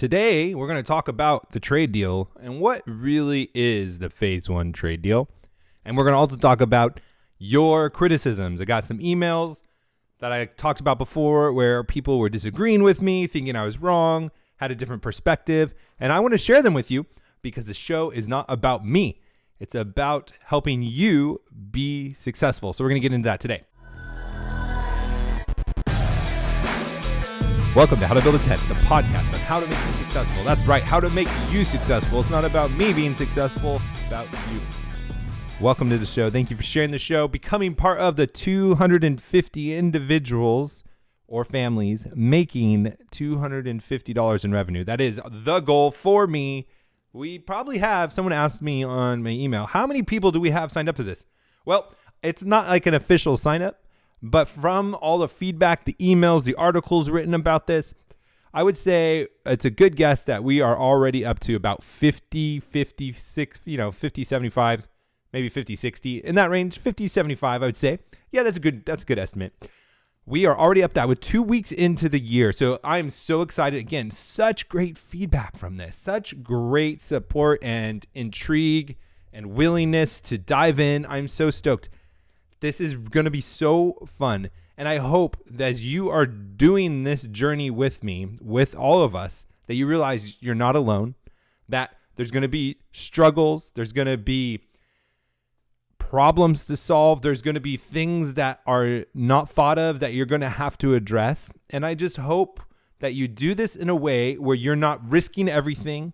Today, we're going to talk about the trade deal and what really is the phase one trade deal. And we're going to also talk about your criticisms. I got some emails that I talked about before where people were disagreeing with me, thinking I was wrong, had a different perspective. And I want to share them with you because the show is not about me. It's about helping you be successful. So we're going to get into that today. Welcome to How to Build a Tent, the podcast on how to make you successful. That's right, how to make you successful. It's not about me being successful, it's about you. Welcome to the show. Thank you for sharing the show, becoming part of the 250 individuals or families making $250 in revenue. That is the goal for me. We probably have, someone asked me on my email, how many people do we have signed up to this? Well, it's not like an official sign up. But from all the feedback, the emails, the articles written about this, I would say it's a good guess that we are already up to about 50, 56, 50, 75, maybe 50, 60. In that range, 50, 75, I would say. Yeah, that's a good estimate. We are already up that with 2 weeks into the year. So I'm so excited. Again, such great feedback from this. Such great support and intrigue and willingness to dive in. I'm so stoked. This is going to be so fun. And I hope that as you are doing this journey with me, with all of us, that you realize you're not alone, that there's going to be struggles, there's going to be problems to solve, there's going to be things that are not thought of that you're going to have to address. And I just hope that you do this in a way where you're not risking everything,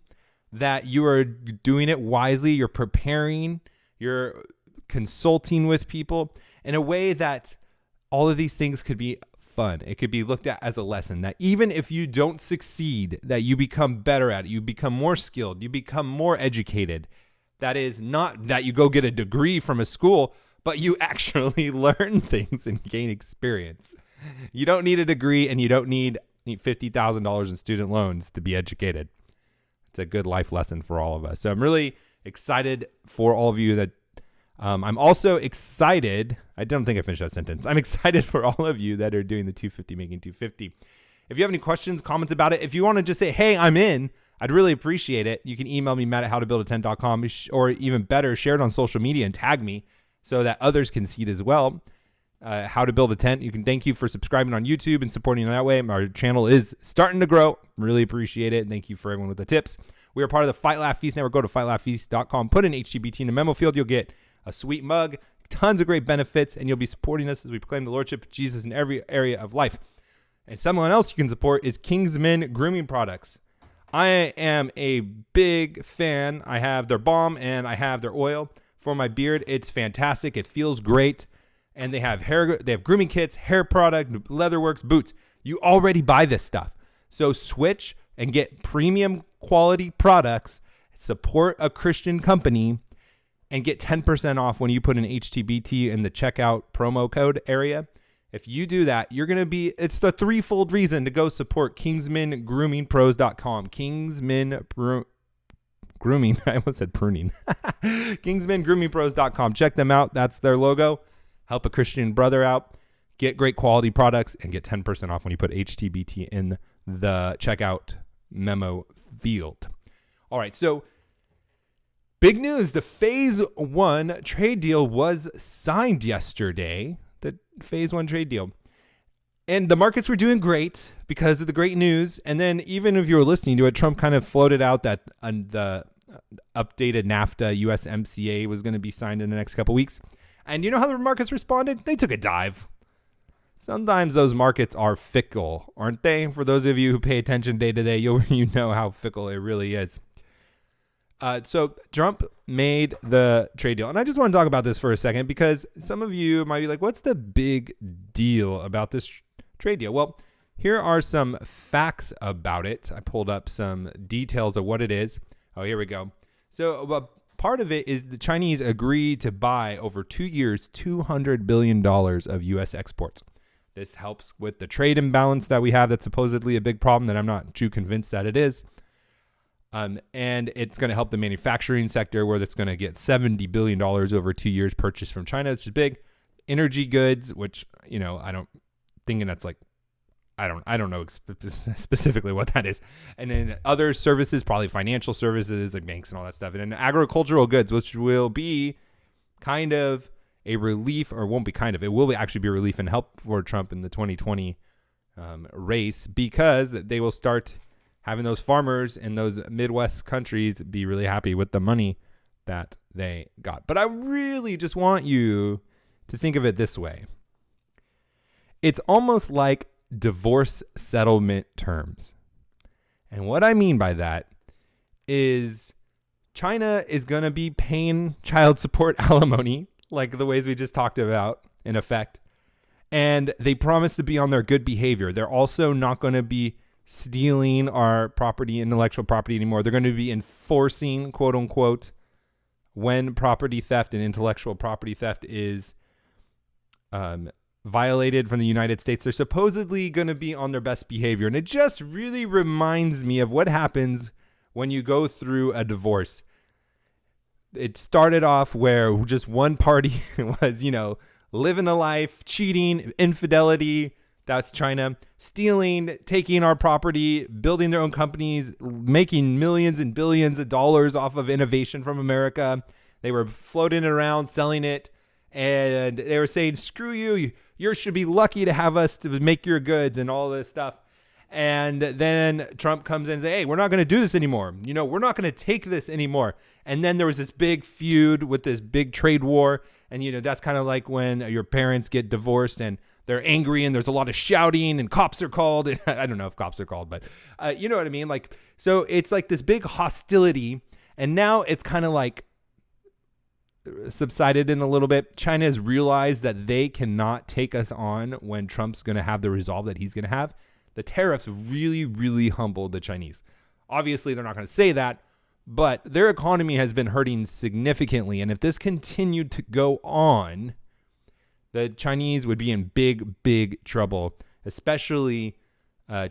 that you are doing it wisely, you're preparing, you're consulting with people in a way that all of these things could be fun. It could be looked at as a lesson that even if you don't succeed, that you become better at it, you become more skilled, you become more educated. That is not that you go get a degree from a school, but you actually learn things and gain experience. You don't need a degree and you don't need $50,000 in student loans to be educated. It's a good life lesson for all of us. So I'm really excited for all of you that I'm also excited. I don't think I finished that sentence. I'm excited for all of you that are doing the 250 making 250. If you have any questions, comments about it, if you want to just say, hey, I'm in, I'd really appreciate it. You can email me, matt@howtobuildatent.com, or even better, share it on social media and tag me so that others can see it as well. How to Build a Tent. Thank you for subscribing on YouTube and supporting that way. Our channel is starting to grow. Really appreciate it. And thank you for everyone with the tips. We are part of the Fight Laugh Feast Network. Go to fightlaughfeast.com. Put in HTBT in the memo field. You'll get a sweet mug, tons of great benefits, and you'll be supporting us as we proclaim the Lordship of Jesus in every area of life. And someone else you can support is Kingsmen Grooming Products. I am a big fan. I have their balm and I have their oil for my beard. It's fantastic. It feels great. And they have grooming kits, hair product, leatherworks, boots. You already buy this stuff. So switch and get premium quality products, support a Christian company, and get 10% off when you put an HTBT in the checkout promo code area. If you do that, you're going to be, it's the threefold reason to go support KingsmanGroomingPros.com. Grooming, I almost said pruning. KingsmanGroomingPros.com. Check them out. That's their logo. Help a Christian brother out. Get great quality products and get 10% off when you put HTBT in the checkout memo field. All right, so big news, the phase one trade deal was signed yesterday, the phase one trade deal. And the markets were doing great because of the great news. And then even if you were listening to it, Trump kind of floated out that the updated NAFTA USMCA was going to be signed in the next couple weeks. And you know how the markets responded? They took a dive. Sometimes those markets are fickle, aren't they? For those of you who pay attention day to day, you know how fickle it really is. So Trump made the trade deal. And I just want to talk about this for a second because some of you might be like, what's the big deal about this trade deal? Well, here are some facts about it. I pulled up some details of what it is. Oh, here we go. So part of it is the Chinese agreed to buy over 2 years, $200 billion of U.S. exports. This helps with the trade imbalance that we have. That's supposedly a big problem that I'm not too convinced that it is. And it's going to help the manufacturing sector where it's going to get $70 billion over 2 years purchased from China, which is big. Energy goods, which, I don't thinking that's like I don't know specifically what that is. And then other services, probably financial services like banks and all that stuff. And then agricultural goods, which will be kind of a relief, or won't be kind of, it will actually be a relief and help for Trump in the 2020 race, because they will start having those farmers in those Midwest countries be really happy with the money that they got. But I really just want you to think of it this way. It's almost like divorce settlement terms. And what I mean by that is China is going to be paying child support alimony, like the ways we just talked about, in effect. And they promise to be on their good behavior. They're also not going to be stealing our property, intellectual property anymore. They're going to be enforcing, quote unquote, when property theft and intellectual property theft is violated from the United States. They're supposedly going to be on their best behavior. And it just really reminds me of what happens when you go through a divorce. It started off where just one party was, living a life, cheating, infidelity. That's China. Stealing, taking our property, building their own companies, making millions and billions of dollars off of innovation from America. They were floating it around, selling it, and they were saying, screw you. You should be lucky to have us to make your goods and all this stuff. And then Trump comes in and says, hey, we're not going to do this anymore. We're not going to take this anymore. And then there was this big feud with this big trade war. And, that's kind of like when your parents get divorced and they're angry and there's a lot of shouting and cops are called. I don't know if cops are called, but you know what I mean? So it's like this big hostility. And now it's kind of like subsided in a little bit. China has realized that they cannot take us on when Trump's going to have the resolve that he's going to have. The tariffs really, really humbled the Chinese. Obviously, they're not going to say that, but their economy has been hurting significantly. And if this continued to go on, the Chinese would be in big, big trouble, especially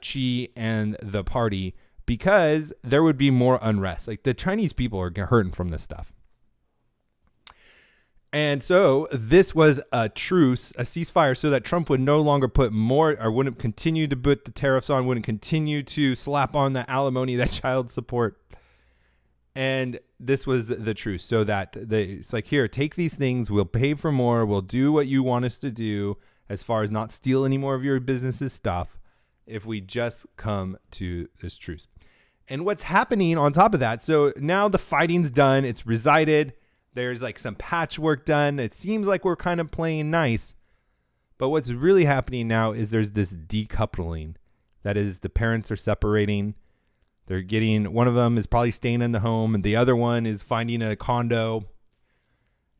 Xi and the party, because there would be more unrest. Like, the Chinese people are hurting from this stuff. And so this was a truce, a ceasefire, so that Trump would no longer put more, or wouldn't continue to put the tariffs on, wouldn't continue to slap on the alimony, that child support. And this was the truce, so that it's like, here, take these things. We'll pay for more. We'll do what you want us to do as far as not steal any more of your business's stuff if we just come to this truce. And what's happening on top of that, so now the fighting's done. It's resided. There's like some patchwork done. It seems like we're kind of playing nice. But what's really happening now is there's this decoupling. That is, the parents are separating. They're getting, one of them is probably staying in the home, and the other one is finding a condo.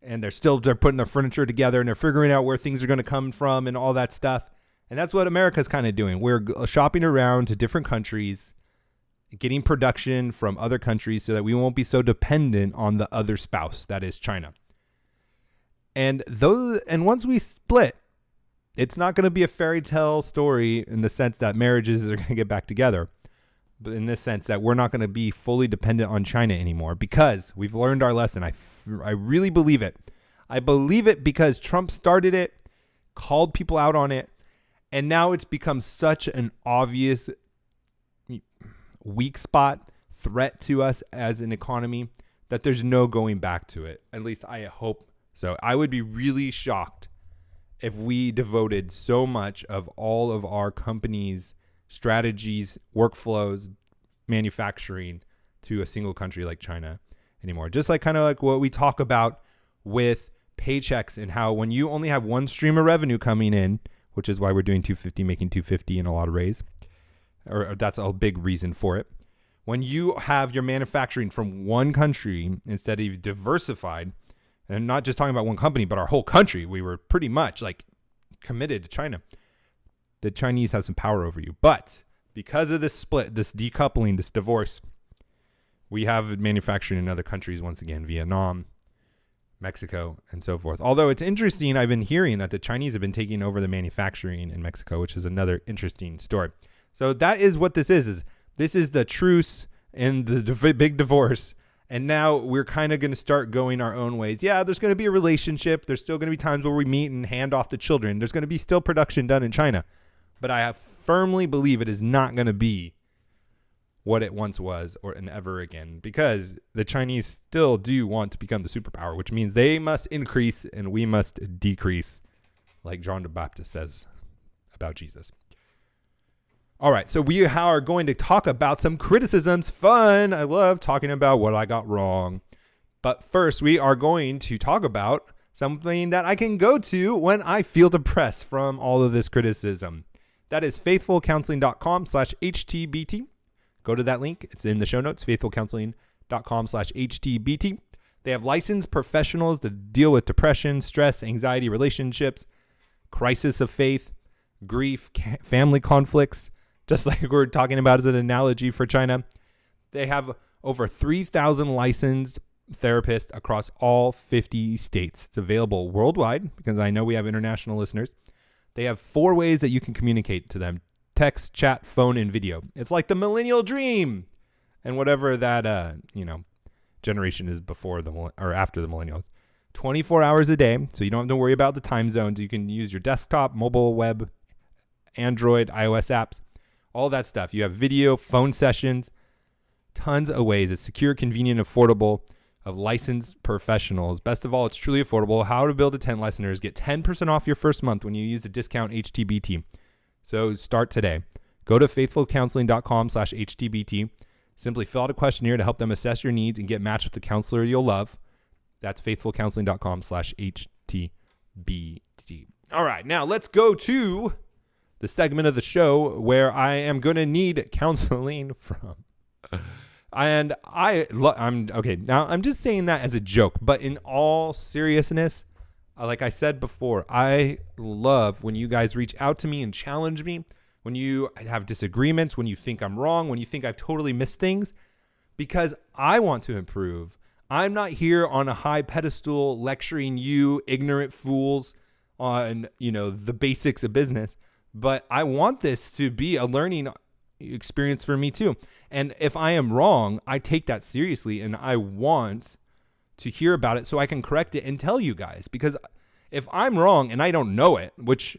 And they're putting their furniture together, and they're figuring out where things are going to come from and all that stuff. And that's what America's kind of doing. We're shopping around to different countries, getting production from other countries so that we won't be so dependent on the other spouse, that is China. And once we split, it's not going to be a fairy tale story in the sense that marriages are going to get back together, but in this sense that we're not going to be fully dependent on China anymore, because we've learned our lesson. I really believe it. I believe it because Trump started it, called people out on it, and now it's become such an obvious weak spot, threat to us as an economy, that there's no going back to it. At least I hope so. I would be really shocked if we devoted so much of all of our companies' strategies, workflows, manufacturing to a single country like China anymore. Just like kind of like what we talk about with paychecks, and how when you only have one stream of revenue coming in, which is why we're doing 250, making 250 in a lot of ways, or that's a big reason for it. When you have your manufacturing from one country instead of diversified, and not just talking about one company, but our whole country, we were pretty much like committed to China. The Chinese have some power over you. But because of this split, this decoupling, this divorce, we have manufacturing in other countries, once again, Vietnam, Mexico, and so forth. Although it's interesting, I've been hearing that the Chinese have been taking over the manufacturing in Mexico, which is another interesting story. So that is what this is this is the truce and the big divorce. And now we're kind of going to start going our own ways. Yeah, there's going to be a relationship. There's still going to be times where we meet and hand off the children. There's going to be still production done in China. but I firmly believe it is not going to be what it once was and ever again, because the Chinese still do want to become the superpower, which means they must increase and we must decrease, like John the Baptist says about Jesus. All right, so we are going to talk about some criticisms. Fun. I love talking about what I got wrong. But first, we are going to talk about something that I can go to when I feel depressed from all of this criticism. That is faithfulcounseling.com/HTBT. Go to that link. It's in the show notes, faithfulcounseling.com/HTBT. They have licensed professionals to deal with depression, stress, anxiety, relationships, crisis of faith, grief, family conflicts, just like we're talking about as an analogy for China. They have over 3,000 licensed therapists across all 50 states. It's available worldwide because I know we have international listeners. They have 4 ways that you can communicate to them: text, chat, phone, and video. It's like the millennial dream and whatever that, generation is before or after the millennials. 24 hours a day. So you don't have to worry about the time zones. You can use your desktop, mobile, web, Android, iOS apps, all that stuff. You have video, phone sessions, tons of ways. It's secure, convenient, affordable, of licensed professionals. Best of all, it's truly affordable. How to Build a Tent listeners get 10% off your first month when you use the discount HTBT. So start today. Go to faithfulcounseling.com/HTBT. Simply fill out a questionnaire to help them assess your needs and get matched with the counselor you'll love. That's faithfulcounseling.com/HTBT. All right, now let's go to the segment of the show where I am going to need counseling from. And I'm okay. Now I'm just saying that as a joke, but in all seriousness, like I said before, I love when you guys reach out to me and challenge me, when you have disagreements, when you think I'm wrong, when you think I've totally missed things, because I want to improve. I'm not here on a high pedestal lecturing you ignorant fools on, the basics of business, but I want this to be a learning experience for me too. And if I am wrong, I take that seriously and I want to hear about it so I can correct it and tell you guys. Because if I'm wrong and I don't know it, which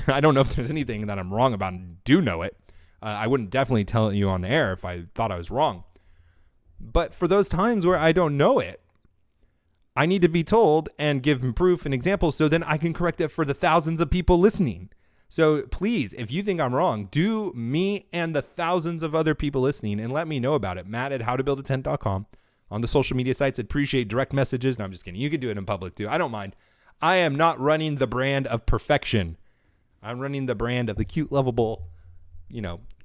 I don't know if there's anything that I'm wrong about and do know it, I wouldn't definitely tell you on the air if I thought I was wrong. But for those times where I don't know it, I need to be told and give proof and examples so then I can correct it for the thousands of people listening. So please, if you think I'm wrong, do me and the thousands of other people listening and let me know about it. Matt at howtobuildatent.com. On the social media sites, I'd appreciate direct messages. No, I'm just kidding. You can do it in public too. I don't mind. I am not running the brand of perfection. I'm running the brand of the cute, lovable,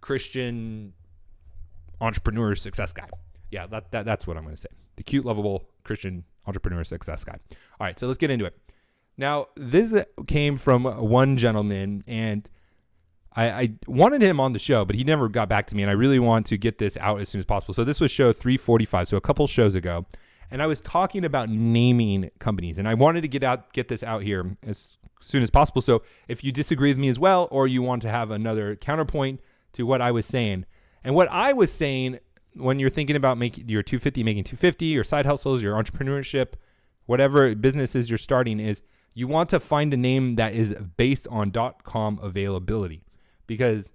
Christian entrepreneur success guy. Yeah, that's what I'm going to say. The cute, lovable Christian entrepreneur success guy. All right, so let's get into it. Now, this came from one gentleman, and I wanted him on the show, but he never got back to me, and I really want to get this out as soon as possible. So this was show 345, so a couple shows ago, and I was talking about naming companies, and I wanted to get this out here as soon as possible. So if you disagree with me as well, or you want to have another counterpoint to what I was saying, and what I was saying when you're thinking about making your 250, making 250, your side hustles, your entrepreneurship, whatever businesses you're starting is, you want to find a name that is based on .com availability, because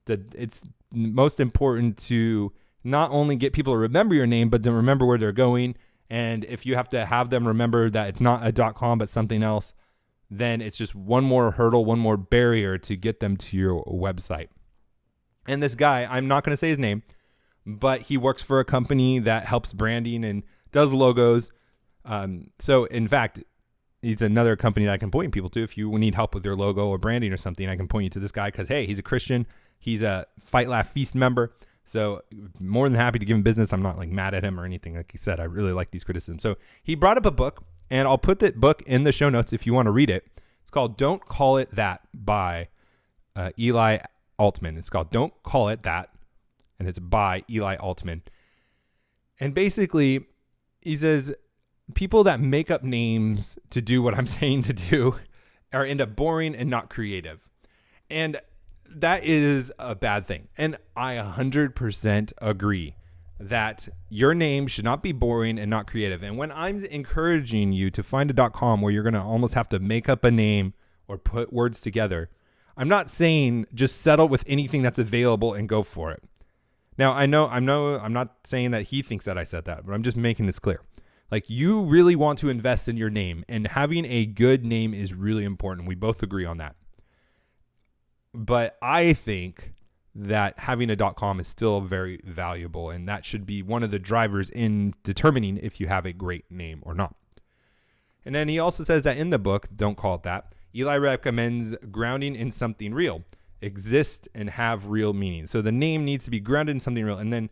it's most important to not only get people to remember your name, but to remember where they're going. And if you have to have them remember that it's not a .com but something else, then it's just one more hurdle, one more barrier to get them to your website. And this guy, I'm not going to say his name, but he works for a company that helps branding and does logos. So in fact, he's another company that I can point people to. If you need help with your logo or branding or something, I can point you to this guy because, hey, he's a Christian. He's a Fight, Laugh, Feast member. So more than happy to give him business. I'm not mad at him or anything. Like he said, I really like these criticisms. So he brought up a book, and I'll put that book in the show notes if you want to read it. It's called Don't Call It That by Eli Altman. It's called Don't Call It That, and it's by Eli Altman. And basically, he says, people that make up names to do what I'm saying to do end up boring and not creative. And that is a bad thing. And I 100% agree that your name should not be boring and not creative. And when I'm encouraging you to find a .com where you're going to almost have to make up a name or put words together, I'm not saying just settle with anything that's available and go for it. Now, I'm not saying that he thinks that I said that, but I'm just making this clear. Like, you really want to invest in your name, and having a good name is really important. We both agree on that. But I think that having a .com is still very valuable, and that should be one of the drivers in determining if you have a great name or not. And then he also says that in the book, don't call it that, Eli recommends grounding in something real, exist and have real meaning. So the name needs to be grounded in something real. And then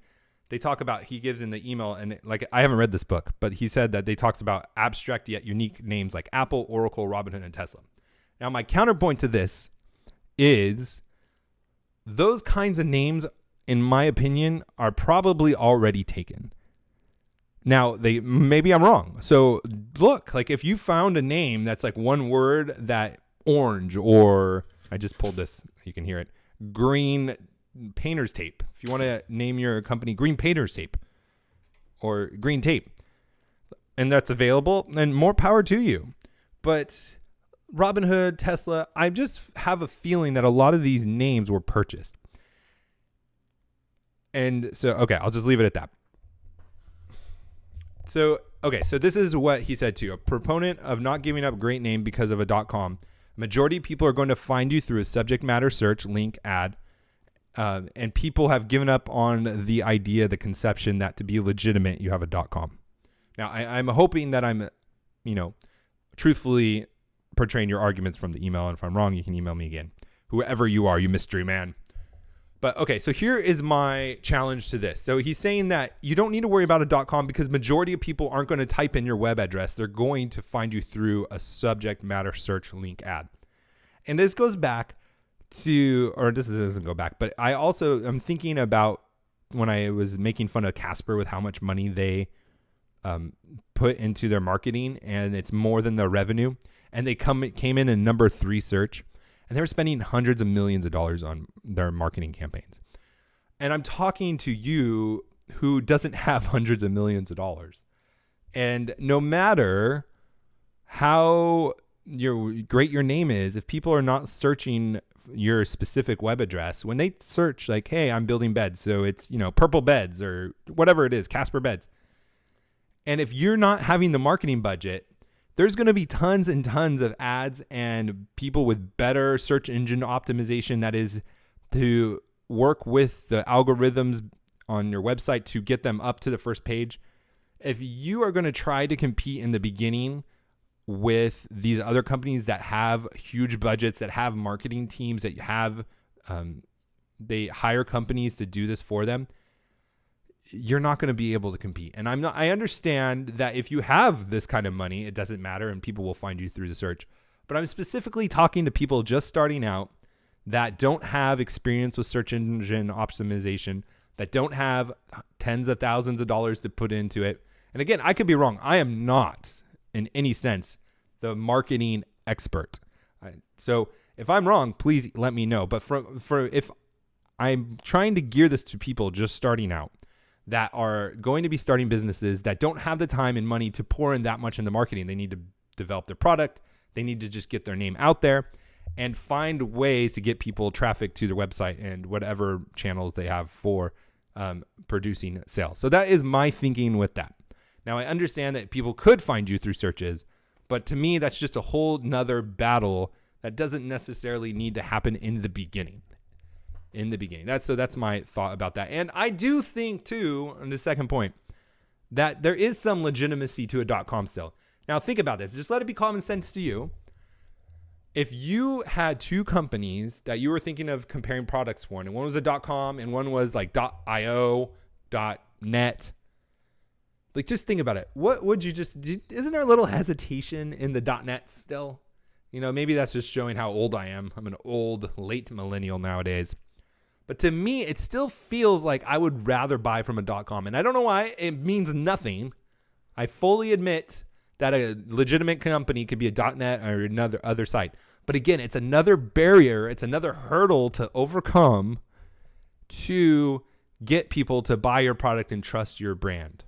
they talk about, he gives in the email, and like, I haven't read this book, but he said that they talks about abstract yet unique names like Apple, Oracle, Robinhood, and Tesla. Now, my counterpoint to this is those kinds of names, in my opinion, are probably already taken. Now, maybe I'm wrong. So look, like, if you found a name that's like one word, that orange, or I just pulled this, you can hear it, green painter's tape. If you want to name your company Green Painter's Tape or Green Tape, and that's available, then more power to you. But Robinhood, Tesla, I just have a feeling that a lot of these names were purchased. And so, okay, I'll just leave it at that. So this is what he said too. A proponent of not giving up great name because of a .com. Majority of people are going to find you through a subject matter search, link, ad. And people have given up on the idea, the conception that to be legitimate, you have a .com. Now, I'm hoping that I'm, truthfully portraying your arguments from the email. And if I'm wrong, you can email me again. Whoever you are, you mystery man. But okay, so here is my challenge to this. So he's saying that you don't need to worry about a .com because majority of people aren't going to type in your web address. They're going to find you through a subject matter search, link, ad. And this goes back to, or this doesn't go back, but I'm thinking about when I was making fun of Casper with how much money they put into their marketing, and it's more than their revenue. And they came in number 3 search. And they were spending hundreds of millions of dollars on their marketing campaigns. And I'm talking to you who doesn't have hundreds of millions of dollars. And no matter how great your name is, if people are not searching your specific web address, when they search like, hey, I'm building beds, so it's, purple beds or whatever it is, Casper beds. And if you're not having the marketing budget, there's going to be tons and tons of ads and people with better search engine optimization, that is to work with the algorithms on your website to get them up to the first page. If you are going to try to compete in the beginning with these other companies that have huge budgets, that have marketing teams, that have they hire companies to do this for them, you're not going to be able to compete. And I understand that if you have this kind of money, it doesn't matter and people will find you through the search. But I'm specifically talking to people just starting out that don't have experience with search engine optimization, that don't have tens of thousands of dollars to put into it. And again, I could be wrong. I am not in any sense the marketing expert. So if I'm wrong, please let me know. But if I'm trying to gear this to people just starting out, that are going to be starting businesses that don't have the time and money to pour in that much in the marketing. They need to develop their product. They need to just get their name out there and find ways to get people traffic to their website and whatever channels they have for producing sales. So that is my thinking with that. Now, I understand that people could find you through searches, but to me, that's just a whole nother battle that doesn't necessarily need to happen in the beginning. That's my thought about that. And I do think too, on the second point, that there is some legitimacy to a .com still. Now think about this. Just let it be common sense to you. If you had two companies that you were thinking of comparing products for, and one was a .com and one was like .io, .net, like just think about it. What would you isn't there a little hesitation in the .net still? Maybe that's just showing how old I am. I'm an old, late millennial nowadays. But to me, it still feels like I would rather buy from a .com. And I don't know why. It means nothing. I fully admit that a legitimate company could be a .net or another other site. But again, it's another barrier. It's another hurdle to overcome to get people to buy your product and trust your brand.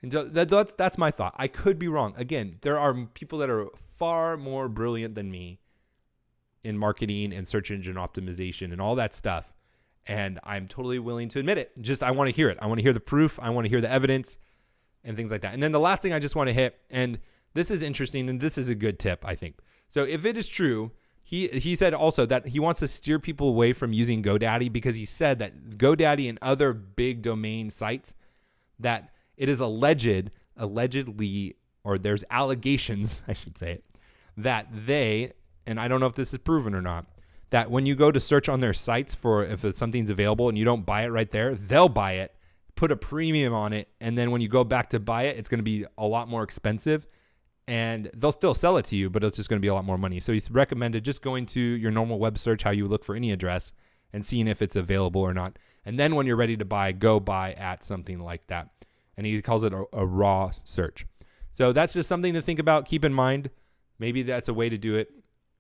And so that's my thought. I could be wrong. Again, there are people that are far more brilliant than me in marketing and search engine optimization and all that stuff. And I'm totally willing to admit it. Just, I want to hear it. I want to hear the proof. I want to hear the evidence and things like that. And then the last thing I just want to hit, and this is interesting, and this is a good tip, I think. So if it is true, he said also that he wants to steer people away from using GoDaddy, because he said that GoDaddy and other big domain sites, that it is allegedly, or there's allegations, I should say, that they, and I don't know if this is proven or not, that when you go to search on their sites for if something's available and you don't buy it right there, they'll buy it, put a premium on it, and then when you go back to buy it, it's going to be a lot more expensive, and they'll still sell it to you, but it's just going to be a lot more money. So he's recommended just going to your normal web search, how you look for any address, and seeing if it's available or not. And then when you're ready to buy, go buy at something like that. And he calls it a raw search. So that's just something to think about, keep in mind. Maybe that's a way to do it.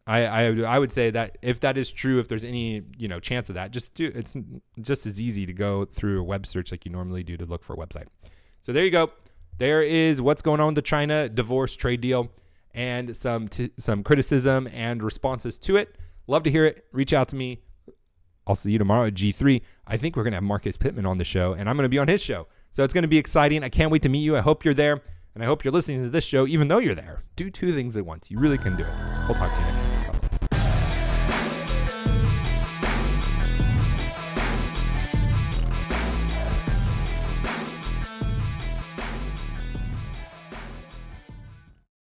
I would say that if that is true, if there's any chance of that, it's just as easy to go through a web search like you normally do to look for a website. So there you go. There is what's going on with the China divorce trade deal, and some criticism and responses to it. Love to hear it. Reach out to me. I'll see you tomorrow at G3. I think we're going to have Marcus Pittman on the show, and I'm going to be on his show. So it's going to be exciting. I can't wait to meet you. I hope you're there, and I hope you're listening to this show even though you're there. Do two things at once. You really can do it. We'll talk to you next time. Bye.